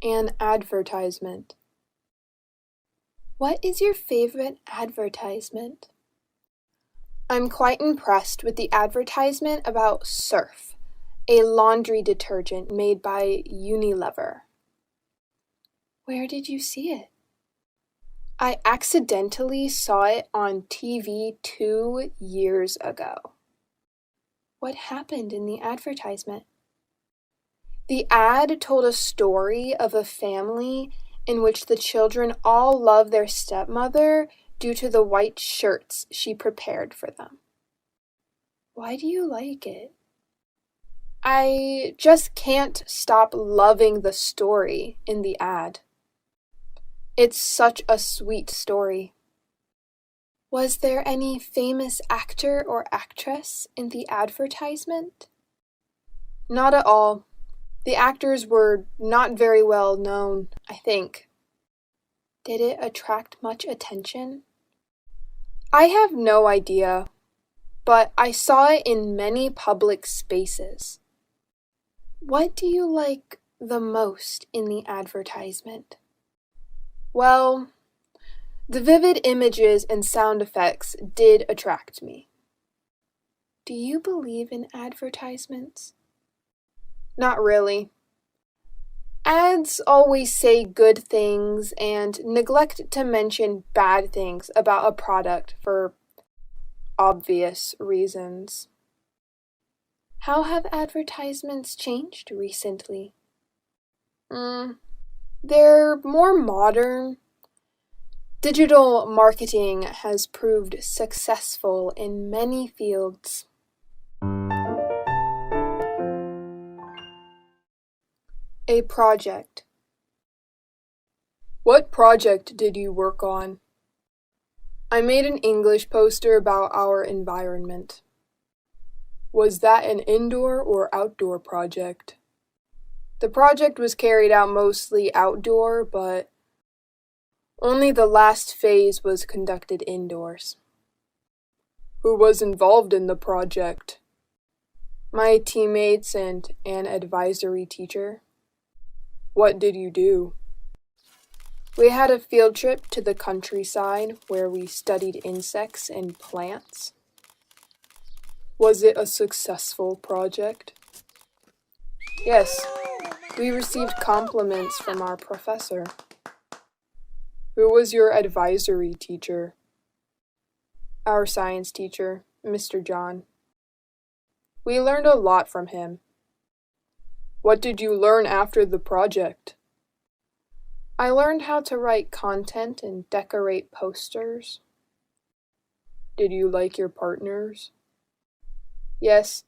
An advertisement. What is your favorite advertisement? I'm quite impressed with the advertisement about Surf, a laundry detergent made by Unilever. Where did you see it? I accidentally saw it on TV 2 years ago. What happened in the advertisement? The ad told a story of a family in which the children all love their stepmother due to the white shirts she prepared for them. Why do you like it? I just can't stop loving the story in the ad. It's such a sweet story. Was there any famous actor or actress in the advertisement? Not at all. The actors were not very well known, I think. Did it attract much attention? I have no idea, but I saw it in many public spaces. What do you like the most in the advertisement? Well, the vivid images and sound effects did attract me. Do you believe in advertisements? Not really. Ads always say good things and neglect to mention bad things about a product for obvious reasons. How have advertisements changed recently? They're more modern. Digital marketing has proved successful in many fields. A project. What project did you work on? I made an English poster about our environment. Was that an indoor or outdoor project? The project was carried out mostly outdoor, but only the last phase was conducted indoors. Who was involved in the project? My teammates and an advisory teacher. What did you do? We had a field trip to the countryside where we studied insects and plants. Was it a successful project? Yes, we received compliments from our professor. Who was your advisory teacher? Our science teacher, Mr. John. We learned a lot from him. What did you learn after the project? I learned how to write content and decorate posters. Did you like your partners? Yes,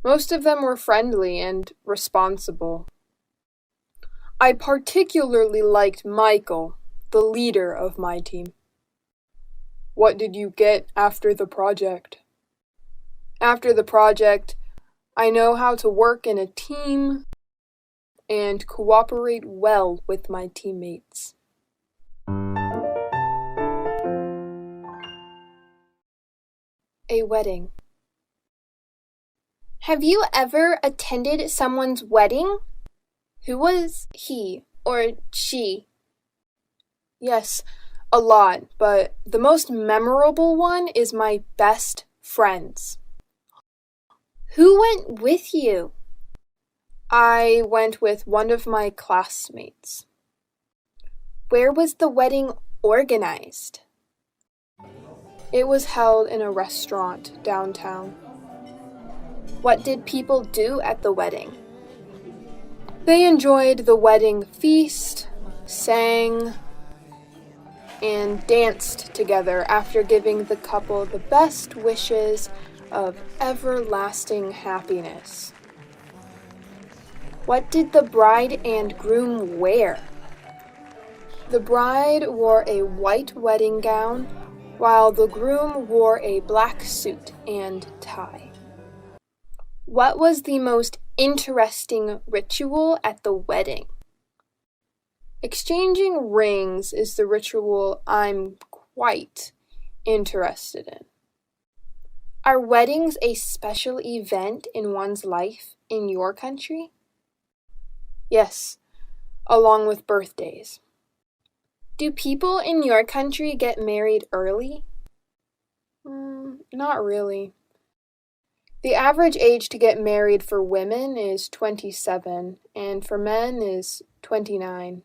most of them were friendly and responsible. I particularly liked Michael, the leader of my team. What did you get after the project? After the project, I know how to work in a team and cooperate well with my teammates. A wedding. Have you ever attended someone's wedding? Who was he or she? Yes, a lot, but the most memorable one is my best friend's. Who went with you? I went with one of my classmates. Where was the wedding organized? It was held in a restaurant downtown. What did people do at the wedding? They enjoyed the wedding feast, sang, and danced together after giving the couple the best wishes of everlasting happiness. What did the bride and groom wear? The bride wore a white wedding gown, while the groom wore a black suit and tie. What was the most interesting ritual at the wedding? Exchanging rings is the ritual I'm quite interested in. Are weddings a special event in one's life in your country? Yes, along with birthdays. Do people in your country get married early? Not really. The average age to get married for women is 27, and for men is 29.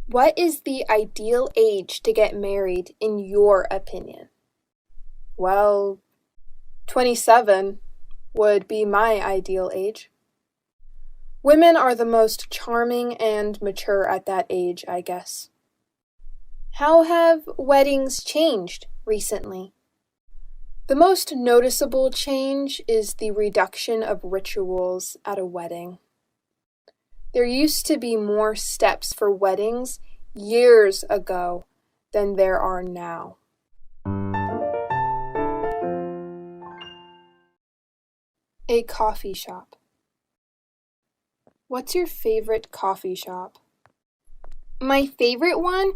What is the ideal age to get married in your opinion? Well, 27 would be my ideal age. Women are the most charming and mature at that age, I guess. How have weddings changed recently? The most noticeable change is the reduction of rituals at a wedding. There used to be more steps for weddings years ago than there are now. A coffee shop. What's your favorite coffee shop? My favorite one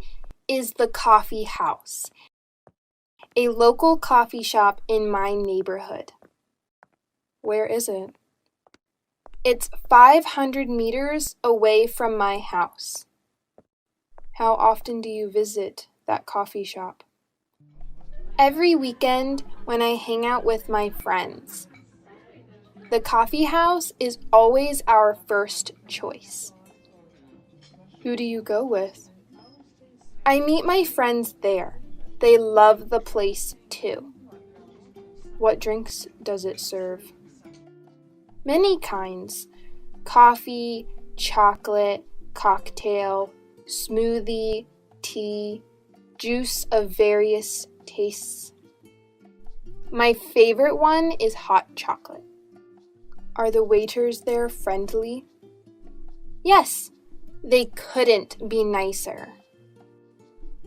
is the Coffee House, a local coffee shop in my neighborhood. Where is it? It's 500 meters away from my house. How often do you visit that coffee shop? Every weekend when I hang out with my friends. The coffee house is always our first choice. Who do you go with? I meet my friends there. They love the place too. What drinks does it serve? Many kinds. Coffee, chocolate, cocktail, smoothie, tea, juice of various tastes. My favorite one is hot chocolate. Are the waiters there friendly? Yes, they couldn't be nicer.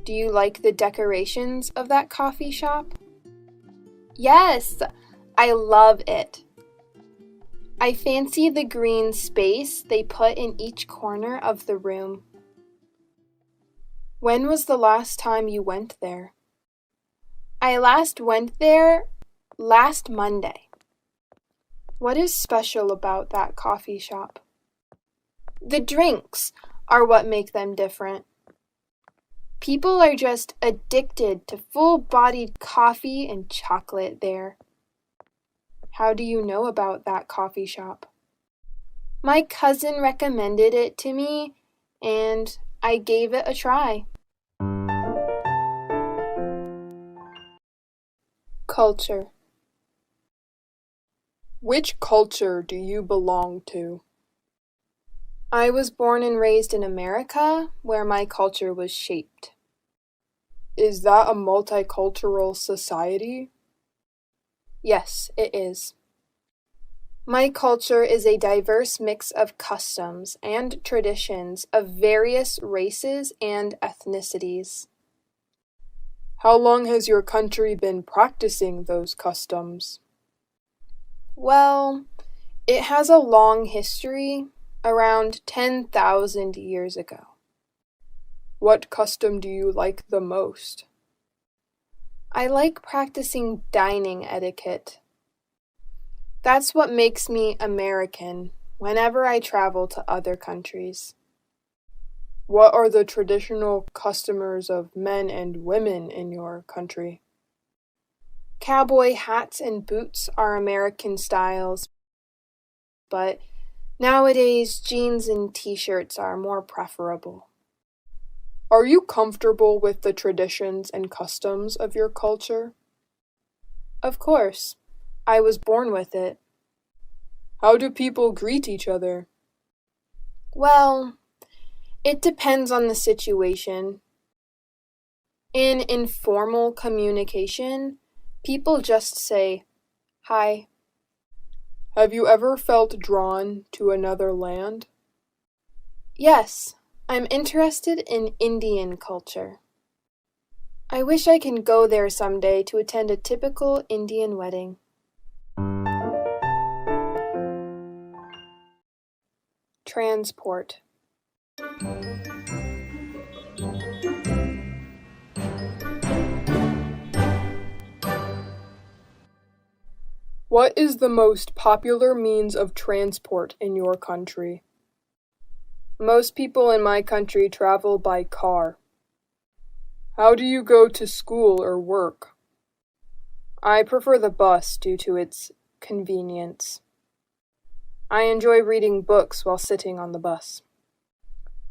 Do you like the decorations of that coffee shop? Yes, I love it. I fancy the green space they put in each corner of the room. When was the last time you went there? I last went there last Monday. What is special about that coffee shop? The drinks are what make them different. People are just addicted to full-bodied coffee and chocolate there. How do you know about that coffee shop? My cousin recommended it to me, and I gave it a try. Culture. Which culture do you belong to? I was born and raised in America, where my culture was shaped. Is that a multicultural society? Yes, it is. My culture is a diverse mix of customs and traditions of various races and ethnicities. How long has your country been practicing those customs? Well, it has a long history, around 10,000 years ago. What custom do you like the most? I like practicing dining etiquette. That's what makes me American whenever I travel to other countries. What are the traditional customs of men and women in your country? Cowboy hats and boots are American styles, but nowadays jeans and t-shirts are more preferable. Are you comfortable with the traditions and customs of your culture? Of course. I was born with it. How do people greet each other? Well, it depends on the situation. In informal communication, people just say, "Hi." Have you ever felt drawn to another land? Yes, I'm interested in Indian culture. I wish I can go there someday to attend a typical Indian wedding. Transport. What is the most popular means of transport in your country? Most people in my country travel by car. How do you go to school or work? I prefer the bus due to its convenience. I enjoy reading books while sitting on the bus.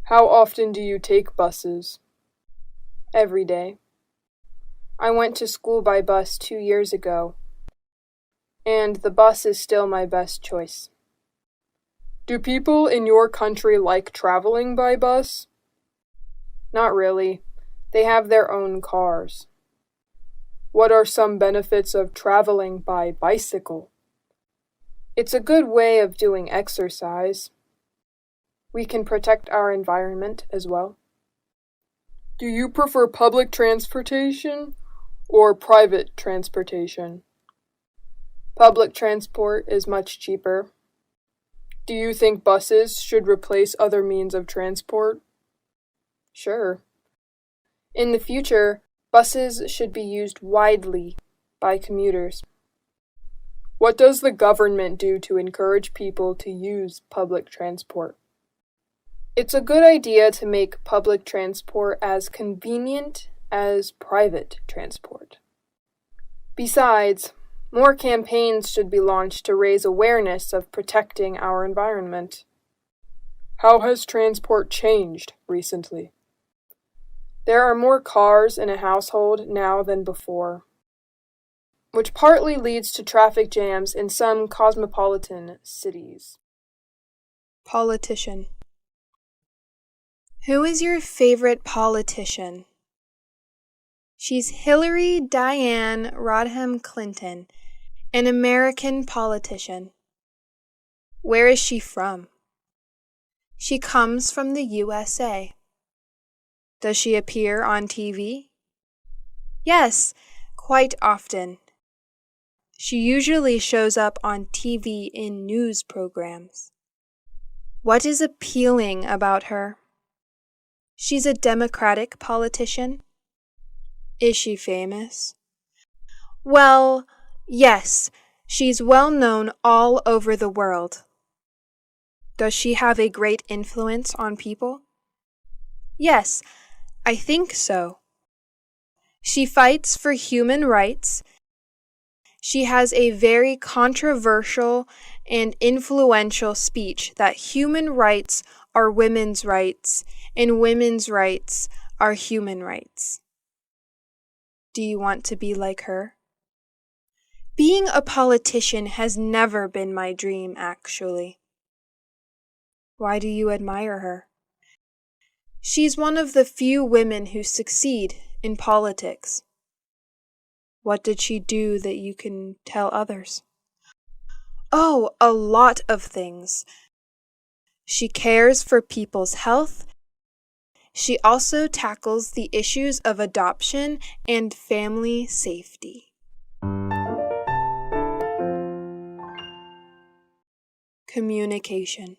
How often do you take buses? Every day. I went to school by bus 2 years ago, and the bus is still my best choice. Do people in your country like traveling by bus? Not really. They have their own cars. What are some benefits of traveling by bicycle? It's a good way of doing exercise. We can protect our environment as well. Do you prefer public transportation or private transportation? Public transport is much cheaper. Do you think buses should replace other means of transport? Sure. In the future, buses should be used widely by commuters. What does the government do to encourage people to use public transport? It's a good idea to make public transport as convenient as private transport. Besides, more campaigns should be launched to raise awareness of protecting our environment. How has transport changed recently? There are more cars in a household now than before, which partly leads to traffic jams in some cosmopolitan cities. Politician. Who is your favorite politician? She's Hillary Diane Rodham Clinton, an American politician. Where is she from? She comes from the USA. Does she appear on TV? Yes, quite often. She usually shows up on TV in news programs. What is appealing about her? She's a Democratic politician. Is she famous? Well, yes, she's well known all over the world. Does she have a great influence on people? Yes, I think so. She fights for human rights. She has a very controversial and influential speech that human rights are women's rights and women's rights are human rights. Do you want to be like her? Being a politician has never been my dream, actually. Why do you admire her? She's one of the few women who succeed in politics. What did she do that you can tell others? Oh, a lot of things. She cares for people's health. She also tackles the issues of adoption and family safety. Communication.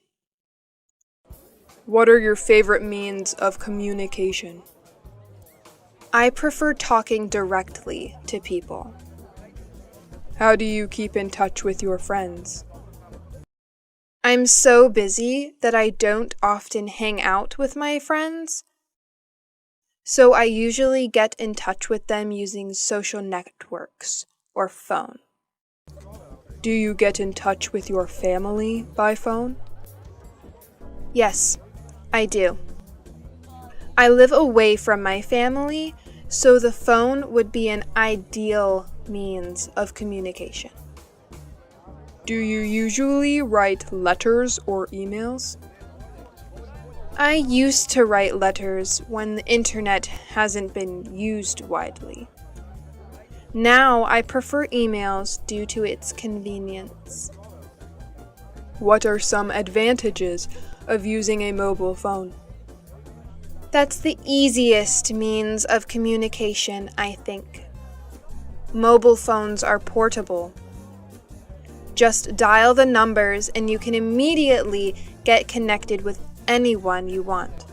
What are your favorite means of communication? I prefer talking directly to people. How do you keep in touch with your friends? I'm so busy that I don't often hang out with my friends, so I usually get in touch with them using social networks or phone. Do you get in touch with your family by phone? Yes, I do. I live away from my family, so the phone would be an ideal means of communication. Do you usually write letters or emails? I used to write letters when the internet hasn't been used widely. Now I prefer emails due to its convenience. What are some advantages of using a mobile phone? That's the easiest means of communication, I think. Mobile phones are portable. Just dial the numbers and you can immediately get connected with anyone you want.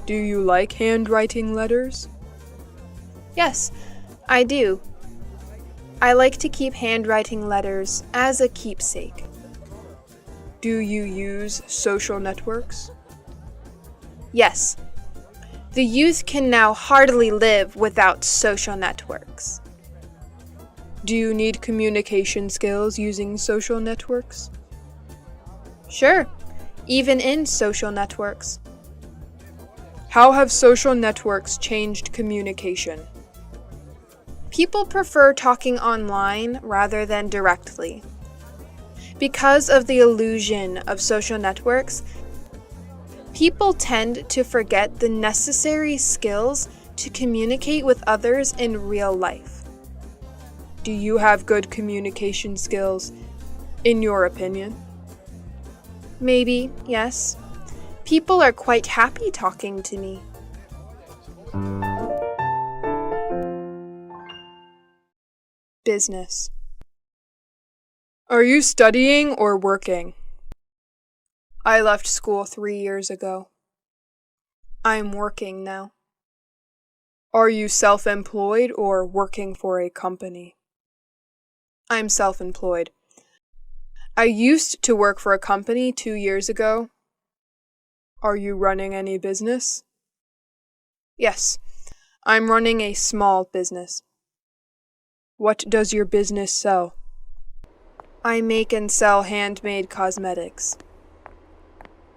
Do you like handwriting letters? Yes, I do. I like to keep handwriting letters as a keepsake. Do you use social networks? Yes, the youth can now hardly live without social networks. Do you need communication skills using social networks? Sure, even in social networks. How have social networks changed communication? People prefer talking online rather than directly. Because of the illusion of social networks, people tend to forget the necessary skills to communicate with others in real life. Do you have good communication skills, in your opinion? Maybe, yes. People are quite happy talking to me. Business. Are you studying or working? I left school 3 years ago. I'm working now. Are you self-employed or working for a company? I'm self-employed. I used to work for a company 2 years ago. Are you running any business? Yes, I'm running a small business. What does your business sell? I make and sell handmade cosmetics.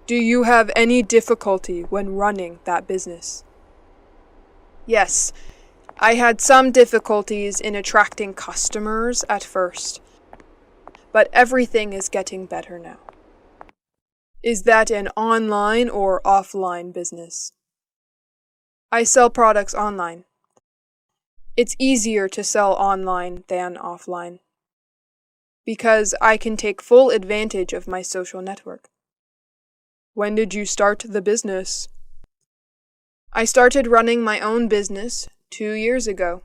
Do you have any difficulty when running that business? Yes, I had some difficulties in attracting customers at first, but everything is getting better now. Is that an online or offline business? I sell products online. It's easier to sell online than offline, because I can take full advantage of my social network. When did you start the business? I started running my own business 2 years ago.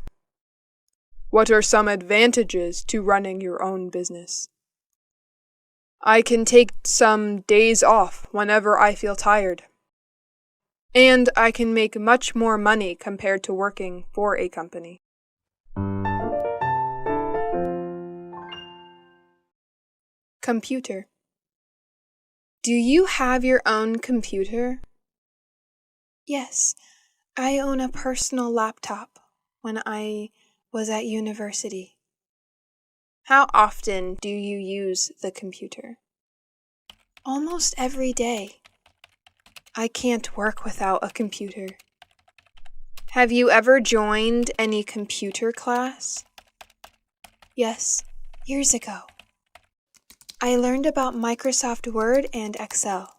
What are some advantages to running your own business? I can take some days off whenever I feel tired. And I can make much more money compared to working for a company. Computer. Do you have your own computer? Yes, I own a personal laptop when I was at university. How often do you use the computer? Almost every day. I can't work without a computer. Have you ever joined any computer class? Yes, years ago. I learned about Microsoft Word and Excel.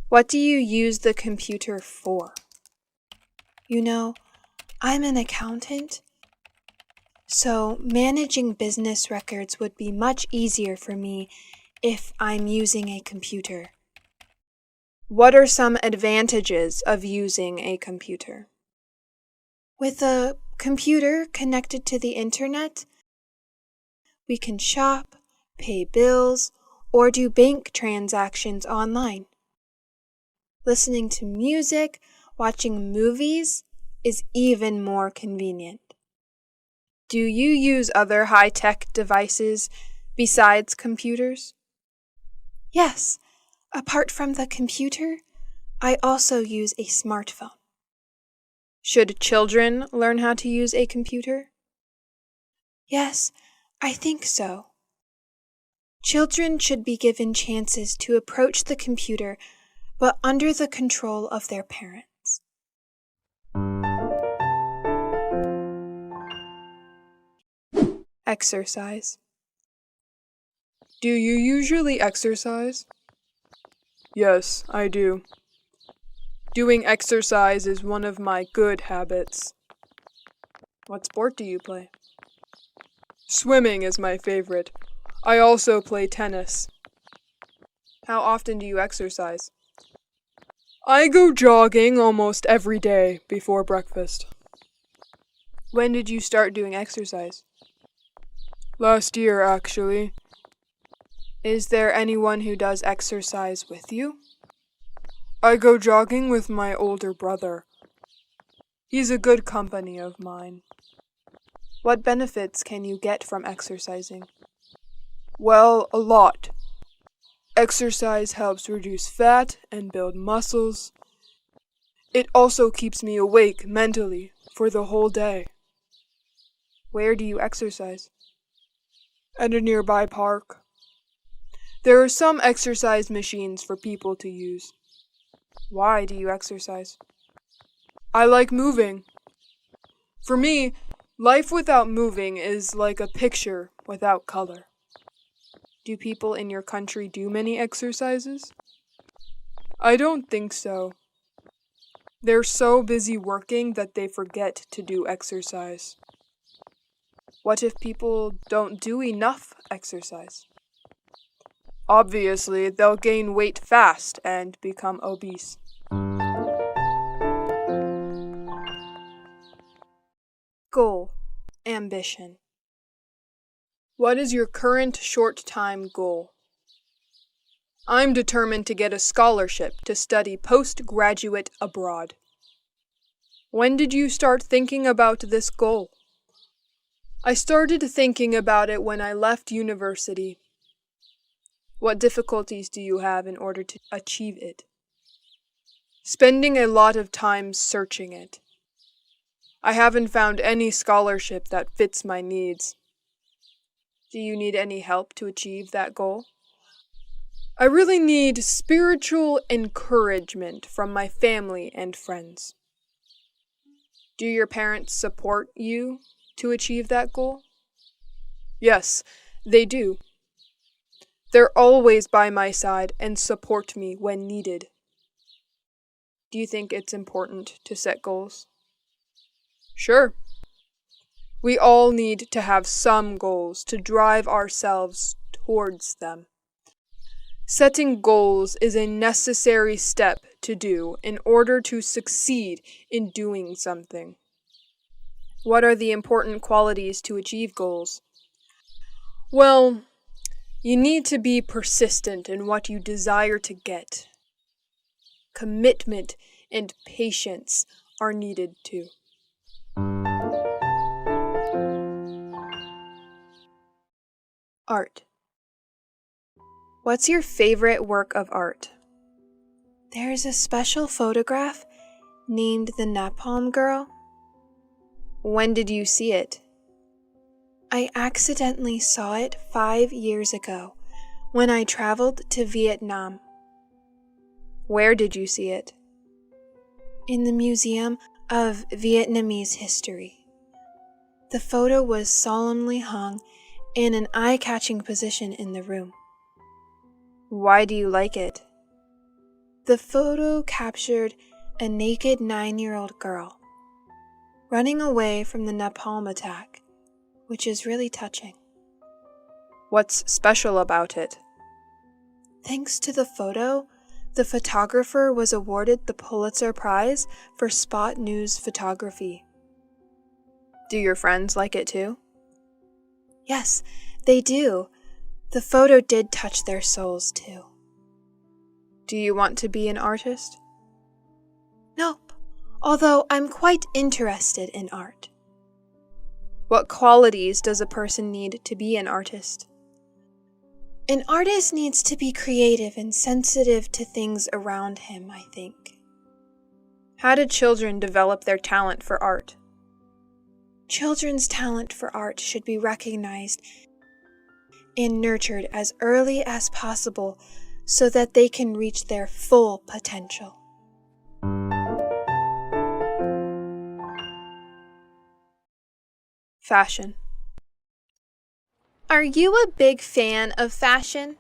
What do you use the computer for? You know, I'm an accountant, so managing business records would be much easier for me if I'm using a computer. What are some advantages of using a computer? With a computer connected to the internet, we can shop, pay bills, or do bank transactions online. Listening to music, watching movies is even more convenient. Do you use other high-tech devices besides computers? Yes, apart from the computer, I also use a smartphone. Should children learn how to use a computer? Yes, I think so. Children should be given chances to approach the computer, but under the control of their parents. Exercise. Do you usually exercise? Yes, I do. Doing exercise is one of my good habits. What sport do you play? Swimming is my favorite. I also play tennis. How often do you exercise? I go jogging almost every day before breakfast. When did you start doing exercise? Last year, actually. Is there anyone who does exercise with you? I go jogging with my older brother. He's a good company of mine. What benefits can you get from exercising? Well, a lot. Exercise helps reduce fat and build muscles. It also keeps me awake mentally for the whole day. Where do you exercise? At a nearby park. There are some exercise machines for people to use. Why do you exercise? I like moving. For me, life without moving is like a picture without color. Do people in your country do many exercises? I don't think so. They're so busy working that they forget to do exercise. What if people don't do enough exercise? Obviously, they'll gain weight fast and become obese. Goal. Ambition. What is your current short-time goal? I'm determined to get a scholarship to study postgraduate abroad. When did you start thinking about this goal? I started thinking about it when I left university. What difficulties do you have in order to achieve it? Spending a lot of time searching it. I haven't found any scholarship that fits my needs. Do you need any help to achieve that goal? I really need spiritual encouragement from my family and friends. Do your parents support you to achieve that goal? Yes, they do. They're always by my side and support me when needed. Do you think it's important to set goals? Sure. We all need to have some goals to drive ourselves towards them. Setting goals is a necessary step to do in order to succeed in doing something. What are the important qualities to achieve goals? Well, you need to be persistent in what you desire to get. Commitment and patience are needed too. Art. What's your favorite work of art? There's a special photograph named The Napalm Girl. When did you see it? I accidentally saw it 5 years ago when I traveled to Vietnam. Where did you see it? In the Museum of Vietnamese History. The photo was solemnly hung in an eye-catching position in the room. Why do you like it? The photo captured a naked 9-year-old girl running away from the napalm attack, which is really touching. What's special about it? Thanks to the photo, the photographer was awarded the Pulitzer Prize for spot news photography. Do your friends like it too? Yes, they do. The photo did touch their souls too. Do you want to be an artist? Nope, although I'm quite interested in art. What qualities does a person need to be an artist? An artist needs to be creative and sensitive to things around him, I think. How do children develop their talent for art? Children's talent for art should be recognized and nurtured as early as possible so that they can reach their full potential. Fashion. Are you a big fan of fashion?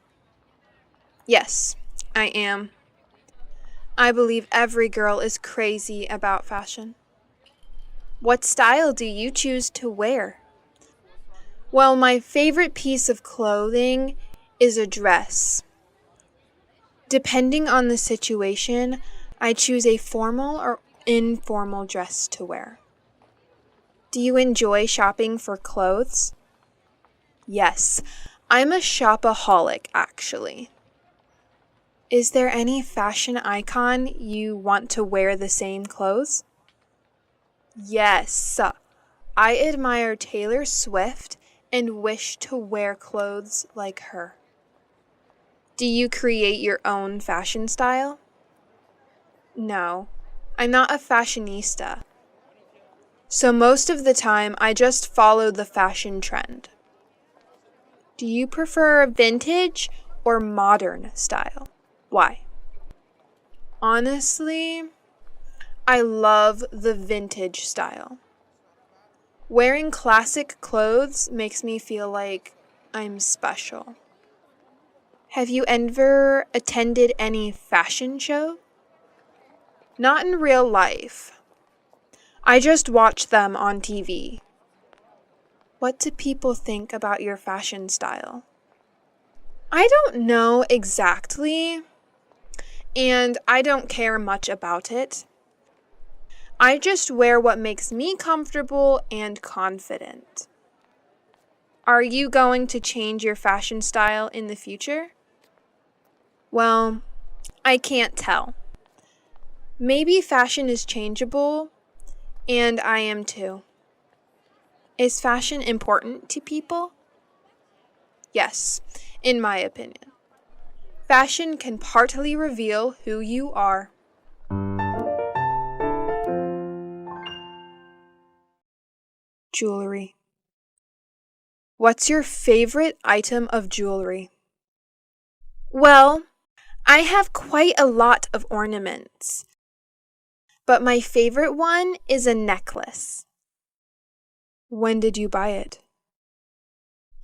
Yes, I am. I believe every girl is crazy about fashion. What style do you choose to wear? Well, my favorite piece of clothing is a dress. Depending on the situation, I choose a formal or informal dress to wear. Do you enjoy shopping for clothes? Yes, I'm a shopaholic, actually. Is there any fashion icon you want to wear the same clothes? Yes, I admire Taylor Swift and wish to wear clothes like her. Do you create your own fashion style? No, I'm not a fashionista. So most of the time, I just follow the fashion trend. Do you prefer vintage or modern style? Why? Honestly, I love the vintage style. Wearing classic clothes makes me feel like I'm special. Have you ever attended any fashion show? Not in real life. I just watch them on TV. What do people think about your fashion style? I don't know exactly, and I don't care much about it. I just wear what makes me comfortable and confident. Are you going to change your fashion style in the future? Well, I can't tell. Maybe fashion is changeable, and I am too. Is fashion important to people? Yes, in my opinion. Fashion can partly reveal who you are. Jewelry. What's your favorite item of jewelry? Well, I have quite a lot of ornaments, but my favorite one is a necklace. When did you buy it?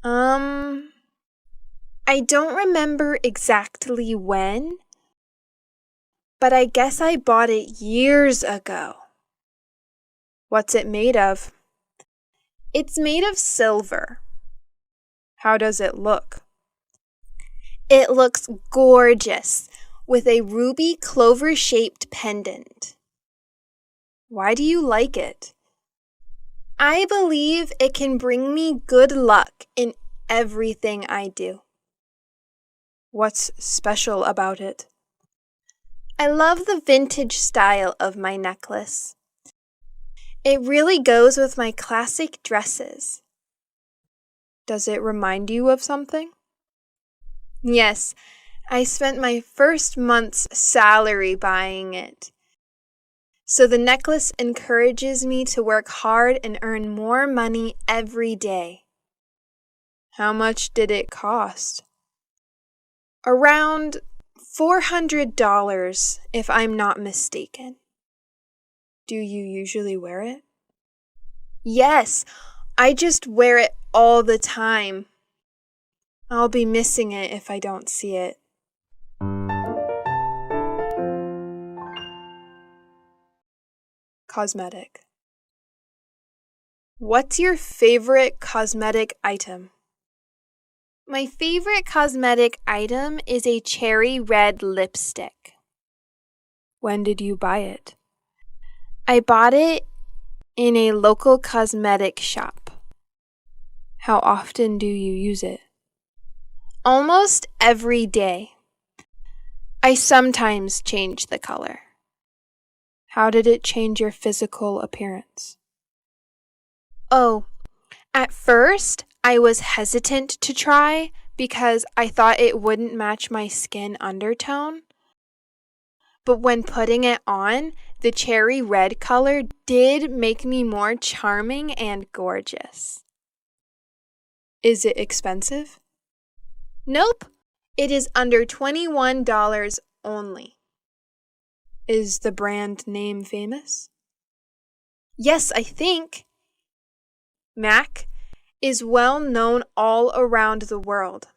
I don't remember exactly when, but I guess I bought it years ago. What's it made of? It's made of silver. How does it look? It looks gorgeous, with a ruby clover-shaped pendant. Why do you like it? I believe it can bring me good luck in everything I do. What's special about it? I love the vintage style of my necklace. It really goes with my classic dresses. Does it remind you of something? Yes, I spent my first month's salary buying it. So the necklace encourages me to work hard and earn more money every day. How much did it cost? Around $400, if I'm not mistaken. Do you usually wear it? Yes, I just wear it all the time. I'll be missing it if I don't see it. Cosmetic. What's your favorite cosmetic item? My favorite cosmetic item is a cherry red lipstick. When did you buy it? I bought it in a local cosmetic shop. How often do you use it? Almost every day. I sometimes change the color. How did it change your physical appearance? Oh, at first I was hesitant to try because I thought it wouldn't match my skin undertone. But when putting it on, the cherry red color did make me more charming and gorgeous. Is it expensive? Nope. It is under $21 only. Is the brand name famous? Yes, I think. MAC is well known all around the world.